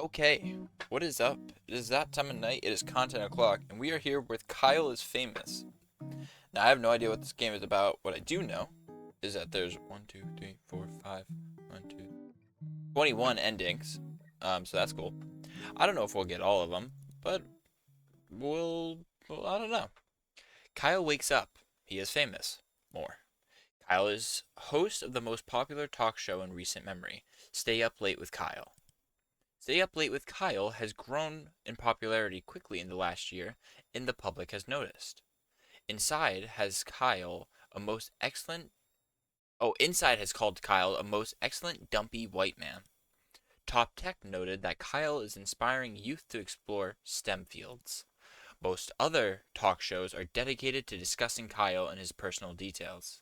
Okay, what is up? It is that time of night, it is content o'clock, and we are here with Kyle is Famous. Now, I have no idea what this game is about. What I do know is that there's 1, 2, 3, 4, 5, 1, 2, 21 endings, so that's cool. I don't know if we'll get all of them, but well, I don't know. Kyle wakes up. He is famous. More. Kyle is host of the most popular talk show in recent memory, Stay Up Late with Kyle. Stay Up Late with Kyle has grown in popularity quickly in the last year, and the public has noticed. Inside has Kyle a most excellent Inside has called Kyle a most excellent dumpy white man. Top Tech noted that Kyle is inspiring youth to explore STEM fields. Most other talk shows are dedicated to discussing Kyle and his personal details.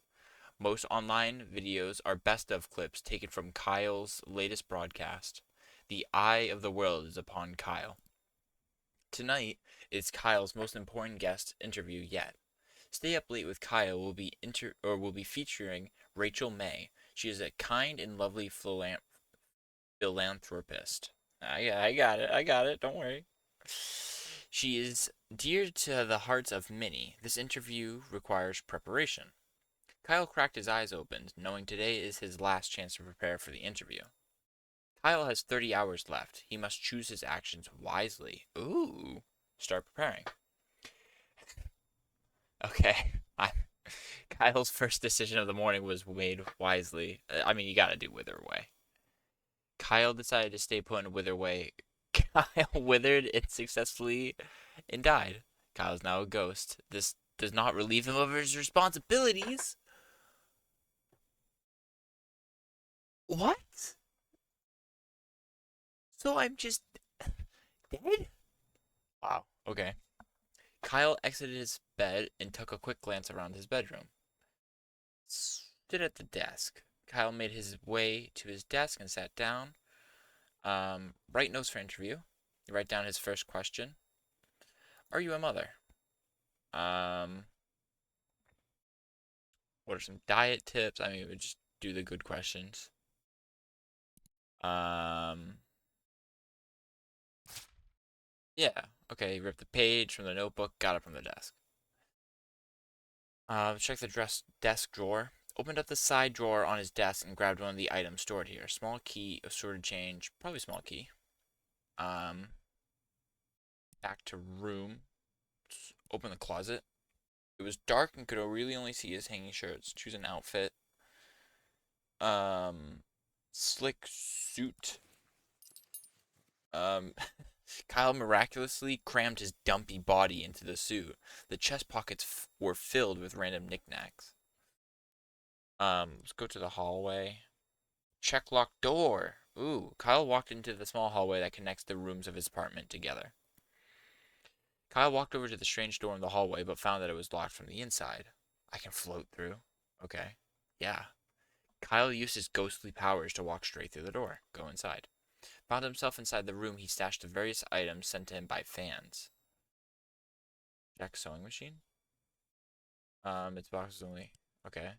Most online videos are best of clips taken from Kyle's latest broadcast. The eye of the world is upon Kyle. Tonight is Kyle's most important guest interview yet. Stay Up Late with Kyle will be featuring Rachel May. She is a kind and lovely philanthropist. I got it. Don't worry. She is dear to the hearts of many. This interview requires preparation. Kyle cracked his eyes open, knowing today is his last chance to prepare for the interview. Kyle has 30 hours left. He must choose his actions wisely. Ooh. Start preparing. Okay. Kyle's first decision of the morning was made wisely. I mean, you gotta do Wither Way. Kyle decided to stay put in Wither Way. Kyle withered it successfully and died. Kyle is now a ghost. This does not relieve him of his responsibilities. What? So I'm just dead? Wow. Okay. Kyle exited his bed and took a quick glance around his bedroom. Stood at the desk. Kyle made his way to his desk and sat down. Write notes for interview. You write down his first question. Are you a mother? Um, what are some diet tips? I mean, we just do the good questions. Um, yeah. Okay, ripped the page from the notebook, got it from the desk. Check the desk drawer. Opened up the side drawer on his desk and grabbed one of the items stored here. Small key, assorted change, probably small key. Um, Back to room. Open the closet. It was dark and could really only see his hanging shirts. Choose an outfit. Um, Slick suit. Um, Kyle miraculously crammed his dumpy body into the suit. The chest pockets were filled with random knickknacks. Let's go to the hallway. Check locked door. Ooh, Kyle walked into the small hallway that connects the rooms of his apartment together. Kyle walked over to the strange door in the hallway, but found that it was locked from the inside. I can float through. Okay. Yeah. Kyle used his ghostly powers to walk straight through the door. Go inside. Found himself inside the room. He stashed the various items sent to him by fans. Jack's sewing machine? Its box is only... Okay.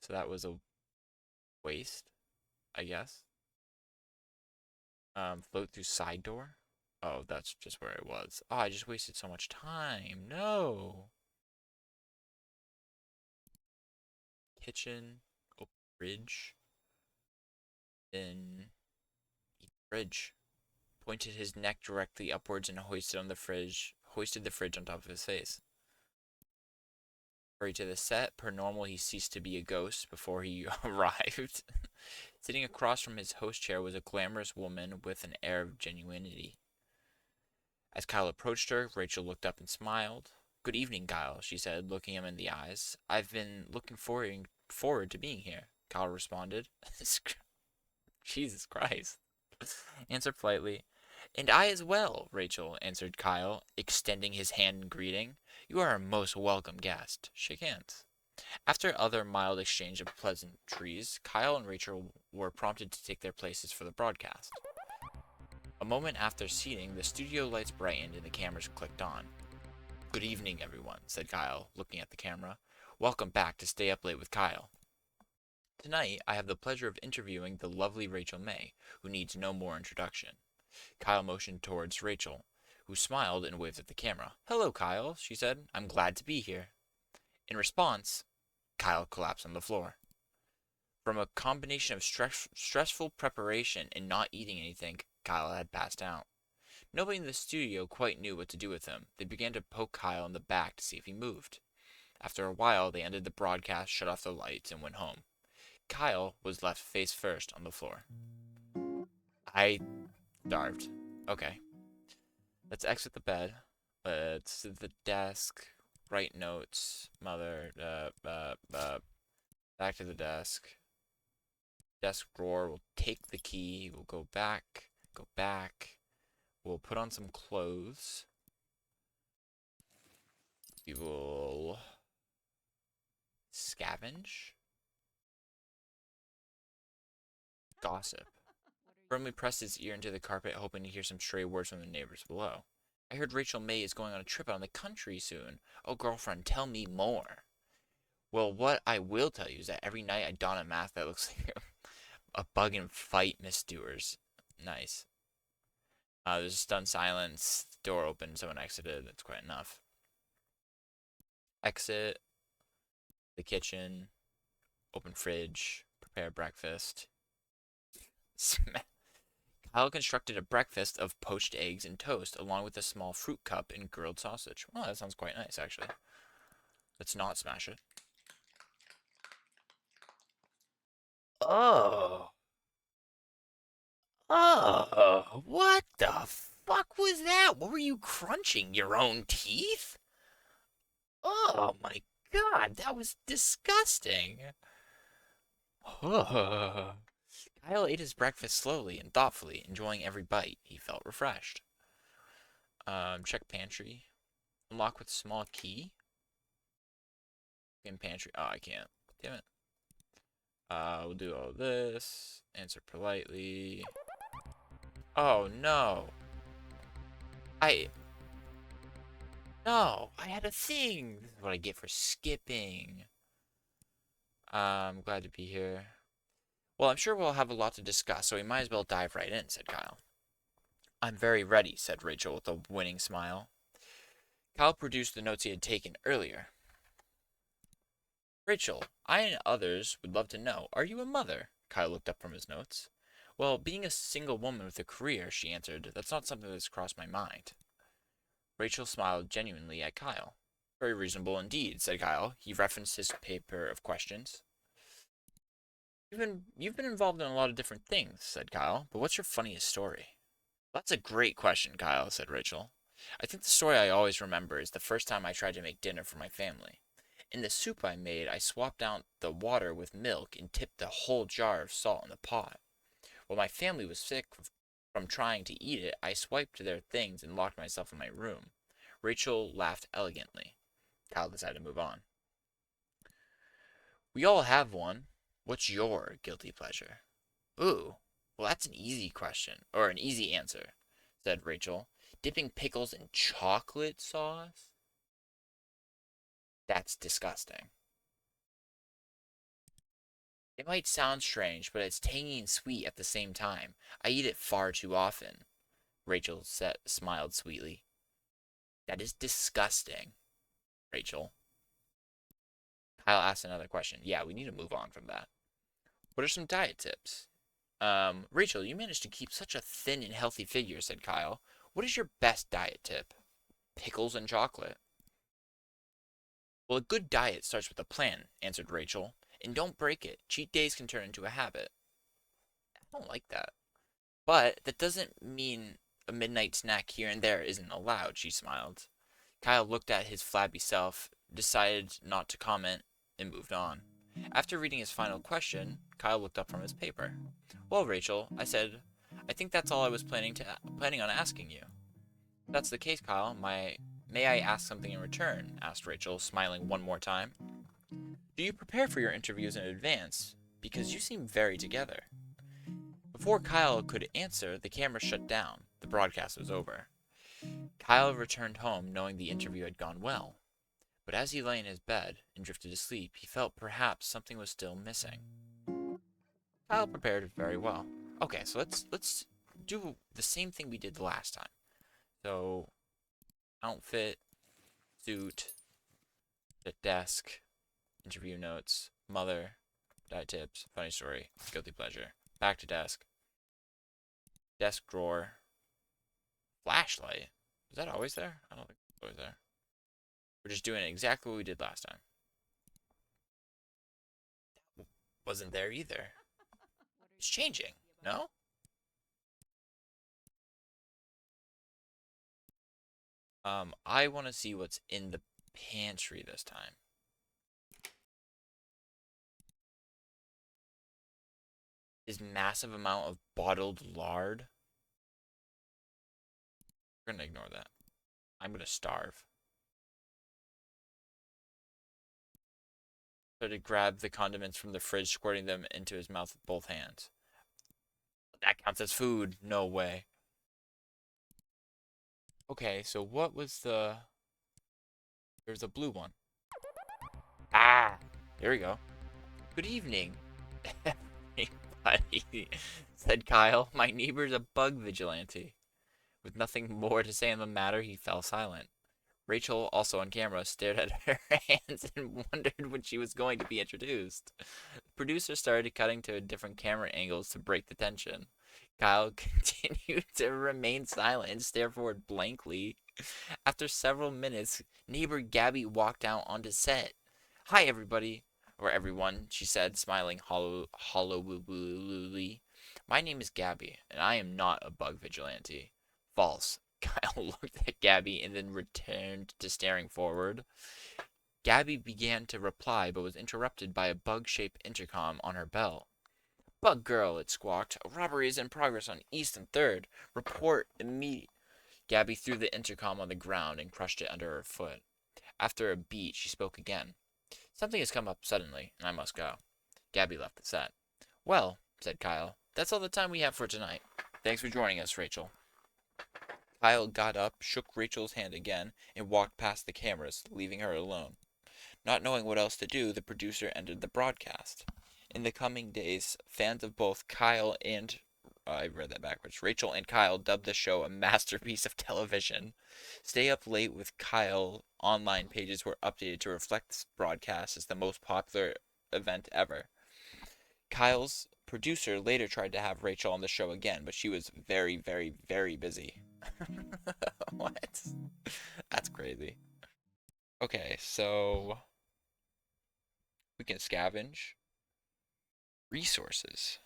So that was a waste, I guess. Float through side door? Oh, that's just where it was. Oh, I just wasted so much time. No. Kitchen. Open fridge. Then eat fridge. Pointed his neck directly upwards and hoisted the fridge on top of his face. Hurried to the set. Per normal, he ceased to be a ghost before he arrived. Sitting across from his host chair was a glamorous woman with an air of genuinity. As Kyle approached her, Rachel looked up and smiled. Good evening, Kyle, she said, looking him in the eyes. I've been looking forward to being here, Kyle responded. Jesus Christ. Answer politely. And I as well, Rachel answered Kyle, extending his hand in greeting. You are a most welcome guest. Shake hands. After other mild exchange of pleasantries, Kyle and Rachel were prompted to take their places for the broadcast. A moment after seating, the studio lights brightened and the cameras clicked on. Good evening, everyone, said Kyle, looking at the camera. Welcome back to Stay Up Late with Kyle. Tonight, I have the pleasure of interviewing the lovely Rachel May, who needs no more introduction. Kyle motioned towards Rachel, who smiled and waved at the camera. "Hello, Kyle," she said. "I'm glad to be here." In response, Kyle collapsed on the floor. From a combination of stressful preparation and not eating anything, Kyle had passed out. Nobody in the studio quite knew what to do with him. They began to poke Kyle in the back to see if he moved. After a while, they ended the broadcast, shut off the lights, and went home. Kyle was left face first on the floor. I starved. Okay. Let's exit the bed. Let's sit at the desk. Write notes. Mother. Back to the desk. Desk drawer. We'll take the key. We'll go back. Go back. We'll put on some clothes. We will scavenge. Gossip. Firmly pressed his ear into the carpet, hoping to hear some stray words from the neighbors below. I heard Rachel May is going on a trip out in the country soon. Oh, girlfriend, tell me more. Well, what I will tell you is that every night I don a mask that looks like a bug and fight Miss Doers. Nice. There's a stunned silence. Door opened. Someone exited. That's quite enough. Exit. The kitchen. Open fridge. Prepare breakfast. Kyle constructed a breakfast of poached eggs and toast, along with a small fruit cup and grilled sausage. Oh, that sounds quite nice, actually. Let's not smash it. Oh. Oh, what the fuck was that? What were you crunching? Your own teeth? Oh my god, that was disgusting. Kyle ate his breakfast slowly and thoughtfully, enjoying every bite. He felt refreshed. Check pantry. Unlock with small key. In pantry. Oh, I can't. Damn it. We'll do all this. Answer politely. Oh, no. No, I had a thing. This is what I get for skipping. I'm glad to be here. Well, I'm sure we'll have a lot to discuss, so we might as well dive right in, said Kyle. I'm very ready, said Rachel with a winning smile. Kyle produced the notes he had taken earlier. Rachel, I and others would love to know, are you a mother? Kyle looked up from his notes. Well, being a single woman with a career, she answered, that's not something that's crossed my mind. Rachel smiled genuinely at Kyle. Very reasonable indeed, said Kyle. He referenced his paper of questions. You've been involved in a lot of different things, said Kyle, but what's your funniest story? That's a great question, Kyle, said Rachel. I think the story I always remember is the first time I tried to make dinner for my family. In the soup I made, I swapped out the water with milk and tipped the whole jar of salt in the pot. While my family was sick from trying to eat it, I swiped their things and locked myself in my room. Rachel laughed elegantly. Kyle decided to move on. We all have one. What's your guilty pleasure? Ooh, well, that's an easy question, or an easy answer, said Rachel. Dipping pickles in chocolate sauce? That's disgusting. It might sound strange, but it's tangy and sweet at the same time. I eat it far too often. Rachel smiled sweetly. That is disgusting, Rachel. Kyle asked another question. Yeah, we need to move on from that. What are some diet tips? Rachel, you managed to keep such a thin and healthy figure, said Kyle. What is your best diet tip? Pickles and chocolate. Well, a good diet starts with a plan, answered Rachel. And don't break it. Cheat days can turn into a habit. I don't like that. But that doesn't mean a midnight snack here and there isn't allowed, she smiled. Kyle looked at his flabby self, decided not to comment, and moved on. After reading his final question, Kyle looked up from his paper. Well, Rachel, I said, I think that's all I was planning on asking you. If that's the case, Kyle, may I ask something in return? Asked Rachel, smiling one more time. Do you prepare for your interviews in advance? Because you seem very together. Before Kyle could answer, the camera shut down. The broadcast was over. Kyle returned home knowing the interview had gone well. But as he lay in his bed and drifted to sleep, he felt perhaps something was still missing. Kyle prepared very well. Okay, so let's do the same thing we did the last time. So, outfit, suit, the desk, interview notes, mother, diet tips, funny story, guilty pleasure. Back to desk, desk drawer, flashlight. Is that always there? I don't think it's always there. We're just doing exactly what we did last time. Wasn't there either. It's changing, no? I want to see what's in the pantry this time. Is massive amount of bottled lard. We're gonna ignore that. I'm gonna starve. So to grab the condiments from the fridge, squirting them into his mouth with both hands. That counts as food. No way. Okay, so what was the... There's a blue one. Ah! There we go. Good evening, everybody, said Kyle. My neighbor's a bug vigilante. With nothing more to say on the matter, he fell silent. Rachel, also on camera, stared at her hands and wondered when she was going to be introduced. The producer started cutting to different camera angles to break the tension. Kyle continued to remain silent and stare forward blankly. After several minutes, neighbor Gabby walked out onto set. Hi, everybody. Or everyone, she said, smiling hollowly. My name is Gabby, and I am not a bug vigilante. False. Kyle looked at Gabby and then returned to staring forward. Gabby began to reply, but was interrupted by a bug-shaped intercom on her bell. Bug girl, it squawked. A robbery is in progress on East and 3rd. Report immediately. Gabby threw the intercom on the ground and crushed it under her foot. After a beat, she spoke again. Something has come up suddenly, and I must go. Gabby left the set. Well, said Kyle, that's all the time we have for tonight. Thanks for joining us, Rachel. Kyle got up, shook Rachel's hand again, and walked past the cameras, leaving her alone. Not knowing what else to do, the producer ended the broadcast. In the coming days, fans of both Kyle and I read that backwards. Rachel and Kyle dubbed the show a masterpiece of television. Stay Up Late with Kyle online pages were updated to reflect this broadcast as the most popular event ever. Kyle's producer later tried to have Rachel on the show again, but she was very, very, very busy. What? That's crazy. Okay, so we can scavenge resources.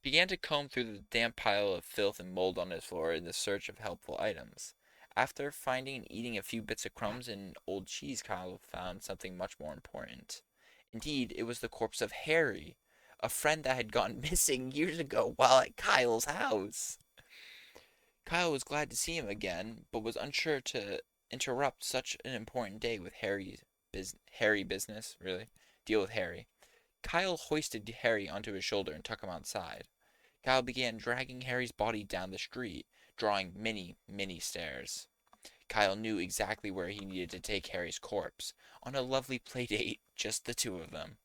Began to comb through the damp pile of filth and mold on his floor in the search of helpful items. After finding and eating a few bits of crumbs and old cheese, Kyle found something much more important. Indeed, it was the corpse of Harry, a friend that had gone missing years ago while at Kyle's house. Kyle was glad to see him again, but was unsure to interrupt such an important day with Harry business, really. Deal with Harry. Kyle hoisted Harry onto his shoulder and took him outside. Kyle began dragging Harry's body down the street, drawing many, many stairs. Kyle knew exactly where he needed to take Harry's corpse, on a lovely playdate, just the two of them.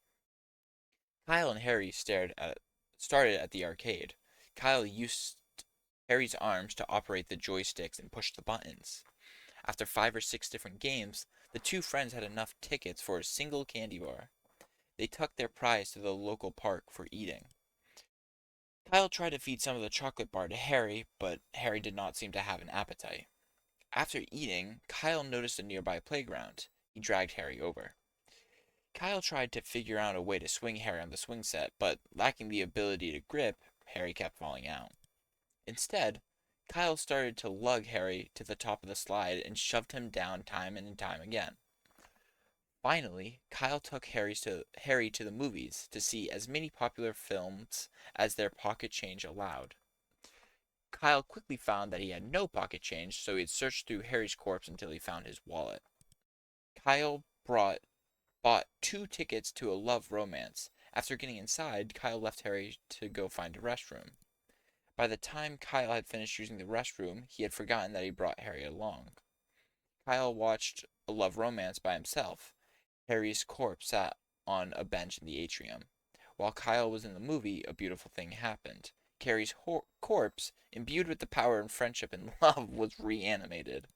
Kyle and Harry started at the arcade. Kyle used Harry's arms to operate the joysticks and push the buttons. After 5 or 6 different games, the two friends had enough tickets for a single candy bar. They took their prize to the local park for eating. Kyle tried to feed some of the chocolate bar to Harry, but Harry did not seem to have an appetite. After eating, Kyle noticed a nearby playground. He dragged Harry over. Kyle tried to figure out a way to swing Harry on the swing set, but lacking the ability to grip, Harry kept falling out. Instead, Kyle started to lug Harry to the top of the slide and shoved him down time and time again. Finally, Kyle took Harry to the movies to see as many popular films as their pocket change allowed. Kyle quickly found that he had no pocket change, so he had searched through Harry's corpse until he found his wallet. Kyle bought 2 tickets to a love romance. After getting inside, Kyle left Harry to go find a restroom. By the time Kyle had finished using the restroom, he had forgotten that he brought Harry along. Kyle watched a love romance by himself. Harry's corpse sat on a bench in the atrium. While Kyle was in the movie, a beautiful thing happened. Carrie's corpse, imbued with the power and friendship and love, was reanimated.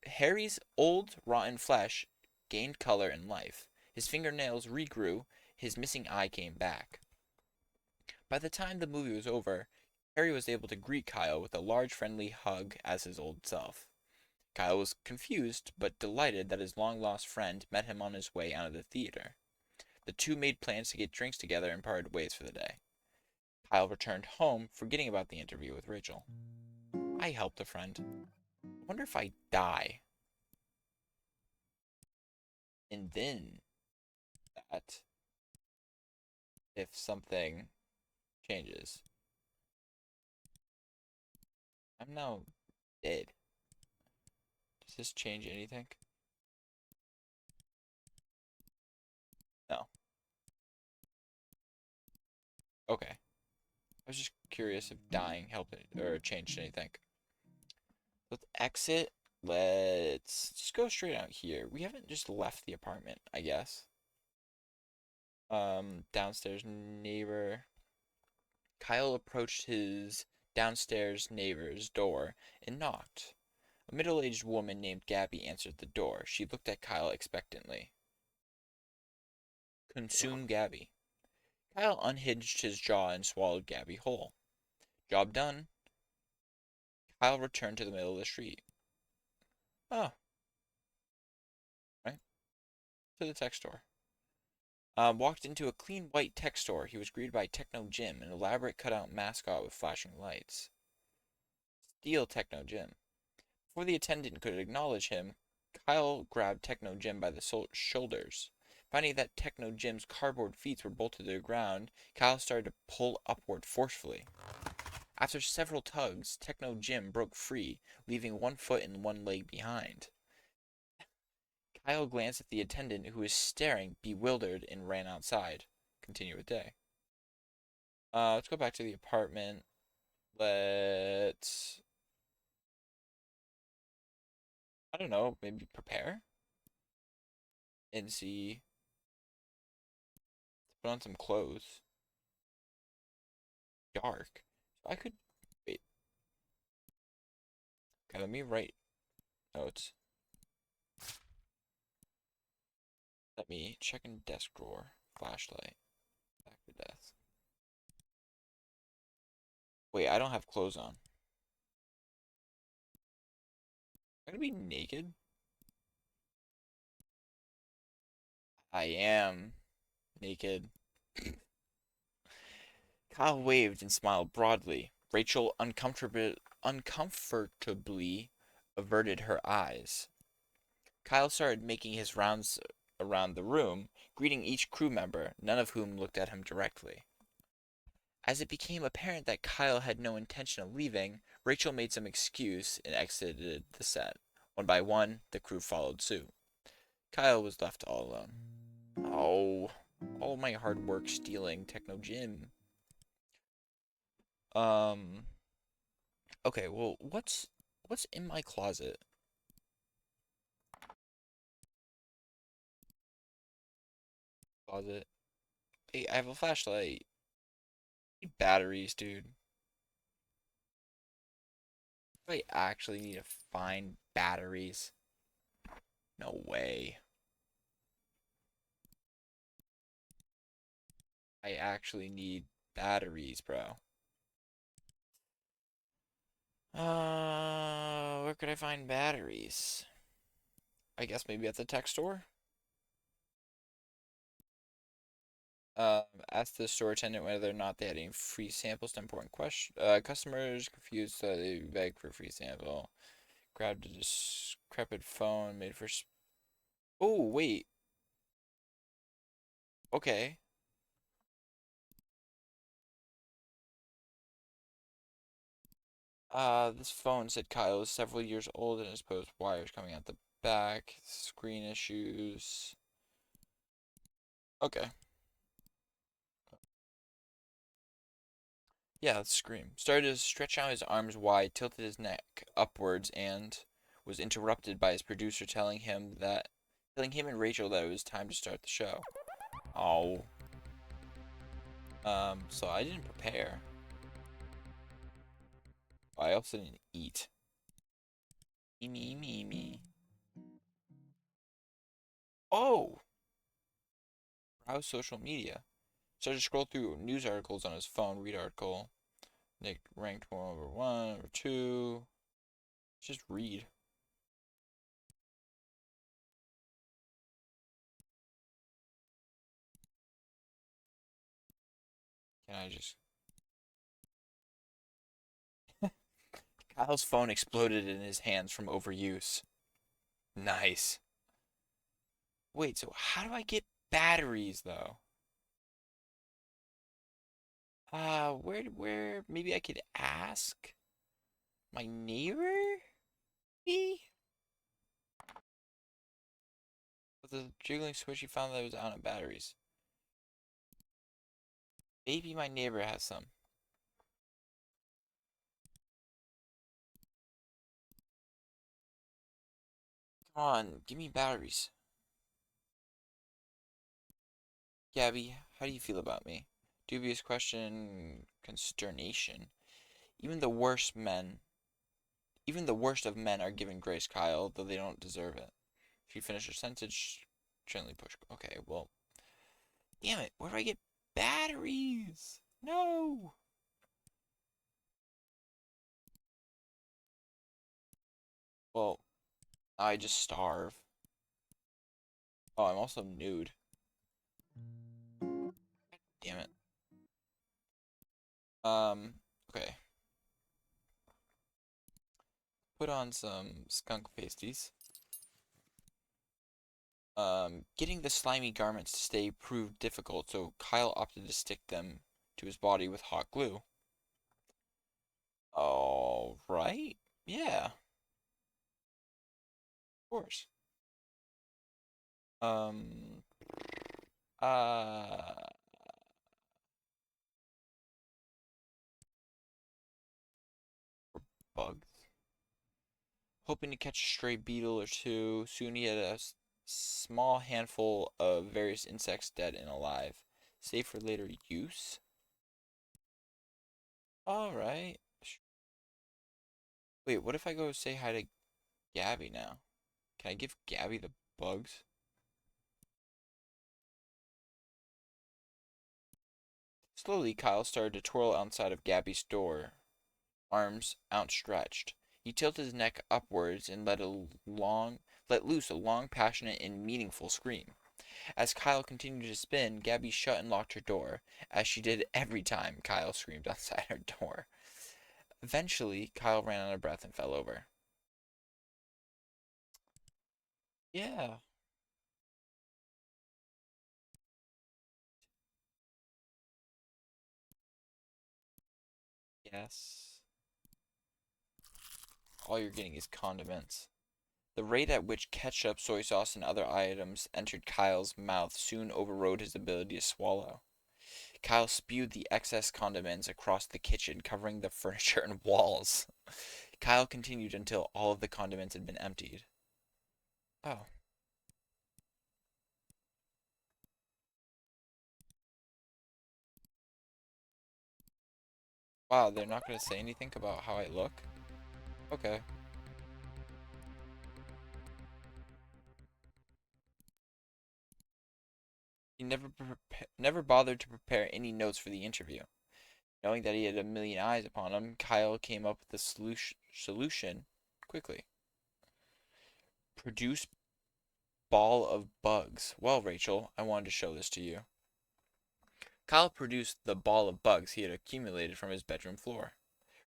Harry's old, rotten flesh gained color and life. His fingernails regrew. His missing eye came back. By the time the movie was over, Harry was able to greet Kyle with a large friendly hug as his old self. Kyle was confused, but delighted that his long-lost friend met him on his way out of the theater. The two made plans to get drinks together and parted ways for the day. Kyle returned home, forgetting about the interview with Rachel. I helped a friend. I wonder if I die. And then that if something changes. I'm now dead. Does this change anything? No. Okay. I was just curious if dying helped it or changed anything. Let's exit. Let's just go straight out here. We haven't just left the apartment, I guess. Downstairs neighbor. Kyle approached his downstairs neighbor's door and knocked. A middle-aged woman named Gabby answered the door. She looked at Kyle expectantly. Consume Gabby. Kyle unhinged his jaw and swallowed Gabby whole. Job done. Kyle returned to the middle of the street. Oh, right. To the tech store. Walked into a clean white tech store. He was greeted by Techno Jim, an elaborate cutout mascot with flashing lights. Steal Techno Jim. Before the attendant could acknowledge him, Kyle grabbed Techno Jim by the shoulders. Finding that Techno Jim's cardboard feet were bolted to the ground, Kyle started to pull upward forcefully. After several tugs, Techno Jim broke free, leaving one foot and one leg behind. Kyle glanced at the attendant, who was staring, bewildered, and ran outside. Continue with day. Let's go back to the apartment. Let's... I don't know, maybe prepare? And see... Put on some clothes. Dark. So I could... Wait. Okay, let me write notes. Let me check in desk drawer. Flashlight. Back to desk. Wait, I don't have clothes on. I'm gonna be naked? I am naked. Kyle waved and smiled broadly. Rachel uncomfortably averted her eyes. Kyle started making his rounds around the room, greeting each crew member, none of whom looked at him directly. As it became apparent that Kyle had no intention of leaving, Rachel made some excuse and exited the set. One by one, the crew followed suit. Kyle was left all alone. Oh, all my hard work stealing Techno Jim. Okay, well, what's in my closet? Closet. Hey, I have a flashlight. Batteries, dude. Do I actually need to find batteries? No way. I actually need batteries, bro. Where could I find batteries? I guess maybe at the tech store? Asked the store attendant whether or not they had any free samples to important question. Customers confused, so they begged for a free sample. Grabbed a decrepit phone, made for. Oh, wait. Okay. This phone, said Kyle, is several years old and exposed wires coming out the back. Screen issues. Okay. Yeah, let's scream. Started to stretch out his arms wide, tilted his neck upwards, and was interrupted by his producer telling him and Rachel that it was time to start the show. Oh. So I didn't prepare. I also didn't eat. Me, me, me. Oh! Browse social media. So to scroll through news articles on his phone, read article. Nick ranked number one, number two. Just read. Can I just... Kyle's phone exploded in his hands from overuse. Nice. Wait, so how do I get batteries, though? Maybe I could ask my neighbor? Me? With the jiggling switch, he found that it was out of batteries. Maybe my neighbor has some. Come on, give me batteries. Gabby, how do you feel about me? Dubious question, consternation. Even the worst men, even the worst of men are given grace, Kyle, though they don't deserve it. If you finish your sentence, gently push. Okay, well, damn it, where do I get batteries? No! Well, I just starve. Oh, I'm also nude. Damn it. Okay. Put on some skunk pasties. Getting the slimy garments to stay proved difficult, so Kyle opted to stick them to his body with hot glue. All right. Yeah, of course. Um, uh, bugs. Hoping to catch a stray beetle or two, soon he had a small handful of various insects dead and alive, safe for later use. All right. Wait, what if I go say hi to Gabby now? Can I give Gabby the bugs? Slowly, Kyle started to twirl outside of Gabby's door, arms outstretched. He tilted his neck upwards and let loose a long, passionate, and meaningful scream. As Kyle continued to spin, Gabby shut and locked her door, as she did every time Kyle screamed outside her door. Eventually, Kyle ran out of breath and fell over. Yeah. Yes. All you're getting is condiments. The rate at which ketchup, soy sauce, and other items entered Kyle's mouth soon overrode his ability to swallow. Kyle spewed the excess condiments across the kitchen, covering the furniture and walls. Kyle continued until all of the condiments had been emptied. Oh. Wow, they're not going to say anything about how I look? Okay. He never bothered to prepare any notes for the interview. Knowing that he had a million eyes upon him, Kyle came up with the solution quickly. Produce ball of bugs. Well, Rachel, I wanted to show this to you. Kyle produced the ball of bugs he had accumulated from his bedroom floor.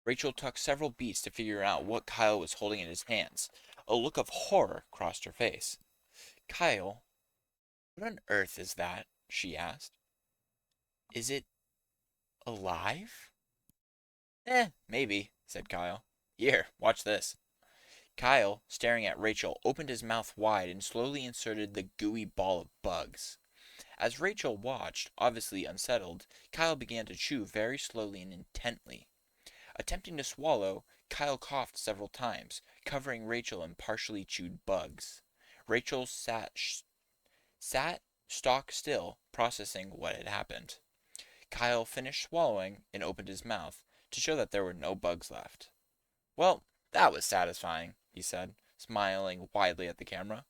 Rachel took several beats to figure out what Kyle was holding in his hands. A look of horror crossed her face. Kyle, what on earth is that? She asked. Is it alive? Maybe, said Kyle. Here, watch this. Kyle, staring at Rachel, opened his mouth wide and slowly inserted the gooey ball of bugs. As Rachel watched, obviously unsettled, Kyle began to chew very slowly and intently. Attempting to swallow, Kyle coughed several times, covering Rachel in partially chewed bugs. Rachel sat stock still, processing what had happened. Kyle finished swallowing and opened his mouth to show that there were no bugs left. Well, that was satisfying, he said, smiling widely at the camera.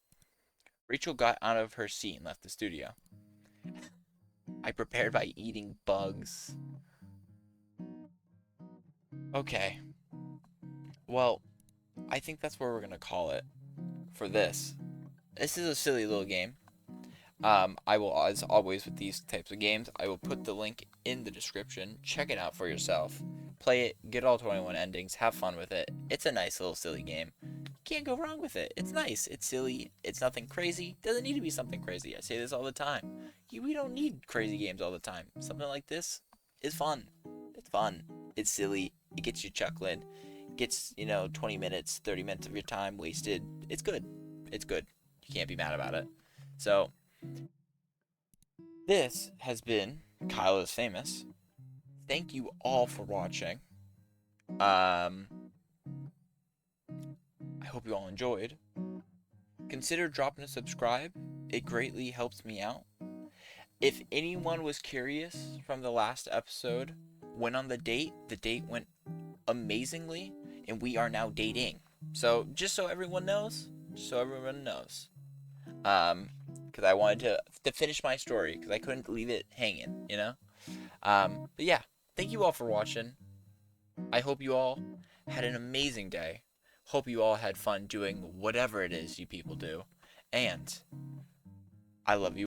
Rachel got out of her seat and left the studio. I prepared by eating bugs. Okay, well, I think that's where we're gonna call it for this. This is a silly little game. I will, as always with these types of games, I will put the link in the description. Check it out for yourself. Play it, get all 21 endings, have fun with it. It's a nice little silly game. Can't go wrong with it. It's nice. It's silly. It's nothing crazy. Doesn't need to be something crazy. I say this all the time. We don't need crazy games all the time. Something like this is fun. It's fun. It's silly. It gets you chuckling. Gets, 20 minutes, 30 minutes of your time wasted. It's good. It's good. You can't be mad about it. So, this has been Kyle is Famous. Thank you all for watching. I hope you all enjoyed. Consider dropping a subscribe. It greatly helps me out. If anyone was curious from the last episode, went on the date went amazingly, and we are now dating. So, just so everyone knows, because I wanted to finish my story, because I couldn't leave it hanging. But yeah, thank you all for watching. I hope you all had an amazing day. Hope you all had fun doing whatever it is you people do. And I love you.